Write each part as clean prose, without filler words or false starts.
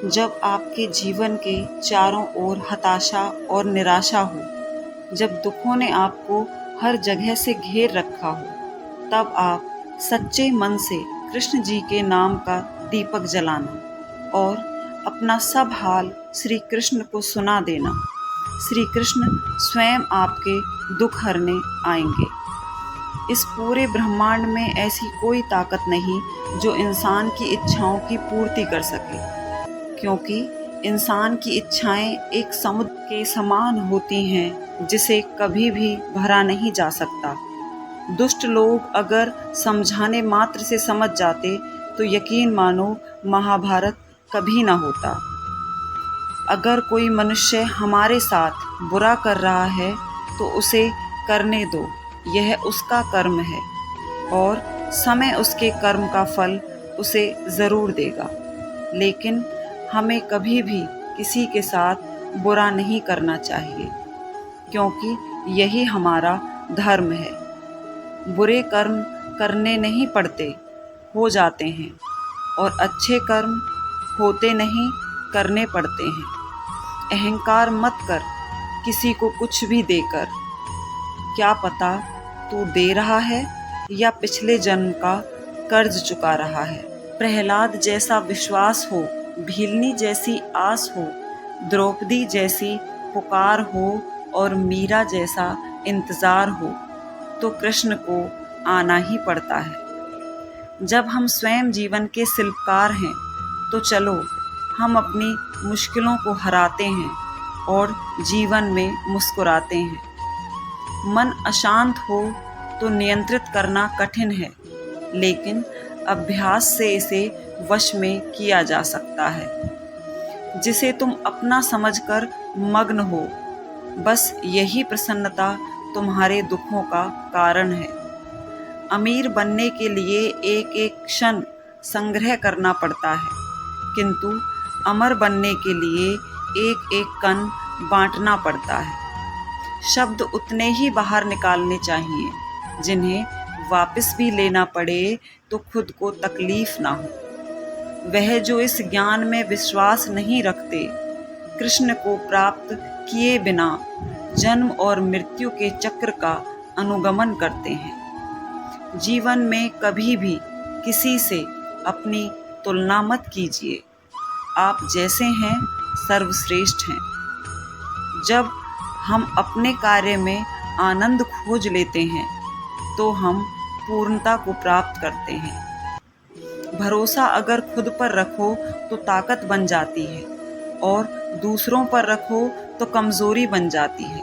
जब आपके जीवन के चारों ओर हताशा और निराशा हो, जब दुखों ने आपको हर जगह से घेर रखा हो, तब आप सच्चे मन से कृष्ण जी के नाम का दीपक जलाना और अपना सब हाल श्री कृष्ण को सुना देना। श्री कृष्ण स्वयं आपके दुख हरने आएंगे। इस पूरे ब्रह्मांड में ऐसी कोई ताकत नहीं जो इंसान की इच्छाओं की पूर्ति कर सके, क्योंकि इंसान की इच्छाएं एक समुद्र के समान होती हैं जिसे कभी भी भरा नहीं जा सकता। दुष्ट लोग अगर समझाने मात्र से समझ जाते तो यकीन मानो महाभारत कभी न होता। अगर कोई मनुष्य हमारे साथ बुरा कर रहा है तो उसे करने दो, यह उसका कर्म है और समय उसके कर्म का फल उसे ज़रूर देगा। लेकिन हमें कभी भी किसी के साथ बुरा नहीं करना चाहिए, क्योंकि यही हमारा धर्म है। बुरे कर्म करने नहीं पड़ते, हो जाते हैं, और अच्छे कर्म होते नहीं, करने पड़ते हैं। अहंकार मत कर किसी को कुछ भी देकर, क्या पता तू दे रहा है या पिछले जन्म का कर्ज चुका रहा है। प्रहलाद जैसा विश्वास हो, भीलनी जैसी आस हो, द्रौपदी जैसी पुकार हो और मीरा जैसा इंतज़ार हो, तो कृष्ण को आना ही पड़ता है। जब हम स्वयं जीवन के शिल्पकार हैं तो चलो हम अपनी मुश्किलों को हराते हैं और जीवन में मुस्कुराते हैं। मन अशांत हो तो नियंत्रित करना कठिन है, लेकिन अभ्यास से इसे वश में किया जा सकता है। जिसे तुम अपना समझकर मग्न हो, बस यही प्रसन्नता तुम्हारे दुखों का कारण है। अमीर बनने के लिए एक एक क्षण संग्रह करना पड़ता है, किंतु अमर बनने के लिए एक एक कण बांटना पड़ता है। शब्द उतने ही बाहर निकालने चाहिए जिन्हें वापस भी लेना पड़े तो खुद को तकलीफ ना हो। वह जो इस ज्ञान में विश्वास नहीं रखते, कृष्ण को प्राप्त किए बिना जन्म और मृत्यु के चक्र का अनुगमन करते हैं। जीवन में कभी भी किसी से अपनी तुलना मत कीजिए। आप जैसे हैं सर्वश्रेष्ठ हैं। जब हम अपने कार्य में आनंद खोज लेते हैं तो हम पूर्णता को प्राप्त करते हैं। भरोसा अगर खुद पर रखो तो ताकत बन जाती है और दूसरों पर रखो तो कमज़ोरी बन जाती है।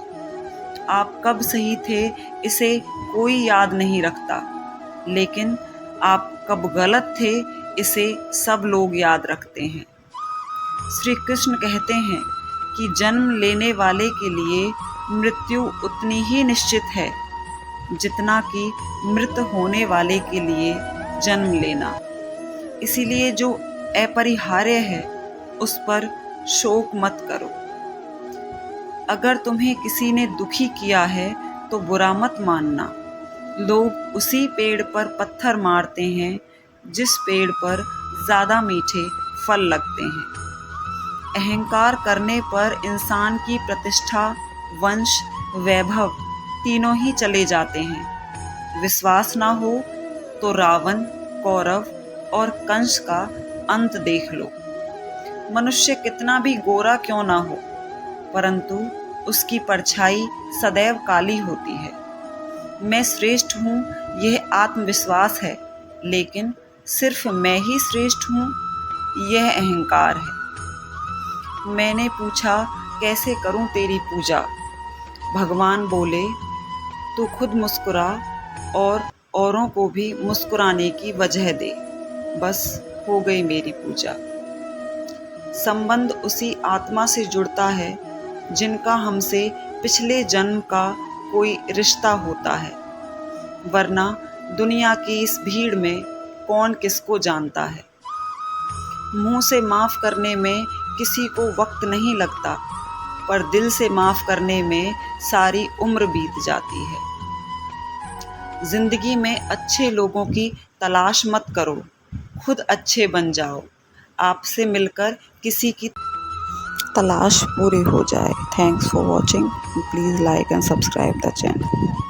आप कब सही थे इसे कोई याद नहीं रखता, लेकिन आप कब गलत थे इसे सब लोग याद रखते हैं। श्री कृष्ण कहते हैं कि जन्म लेने वाले के लिए मृत्यु उतनी ही निश्चित है जितना कि मृत होने वाले के लिए जन्म लेना। इसीलिए जो अपरिहार्य है उस पर शोक मत करो। अगर तुम्हें किसी ने दुखी किया है तो बुरा मत मानना। लोग उसी पेड़ पर पत्थर मारते हैं जिस पेड़ पर ज़्यादा मीठे फल लगते हैं। अहंकार करने पर इंसान की प्रतिष्ठा, वंश, वैभव तीनों ही चले जाते हैं। विश्वास ना हो तो रावण, कौरव और कंस का अंत देख लो। मनुष्य कितना भी गोरा क्यों ना हो, परंतु उसकी परछाई सदैव काली होती है। मैं श्रेष्ठ हूँ यह आत्मविश्वास है, लेकिन सिर्फ मैं ही श्रेष्ठ हूँ यह अहंकार है। मैंने पूछा कैसे करूँ तेरी पूजा। भगवान बोले तू खुद मुस्कुरा और औरों को भी मुस्कुराने की वजह दे, बस हो गई मेरी पूजा। संबंध उसी आत्मा से जुड़ता है जिनका हमसे पिछले जन्म का कोई रिश्ता होता है, वरना दुनिया की इस भीड़ में कौन किसको जानता है। मुंह से माफ़ करने में किसी को वक्त नहीं लगता, पर दिल से माफ़ करने में सारी उम्र बीत जाती है। जिंदगी में अच्छे लोगों की तलाश मत करो, खुद अच्छे बन जाओ। आपसे मिलकर किसी की तलाश पूरी हो जाए। Thanks for watching. Please like and subscribe the channel.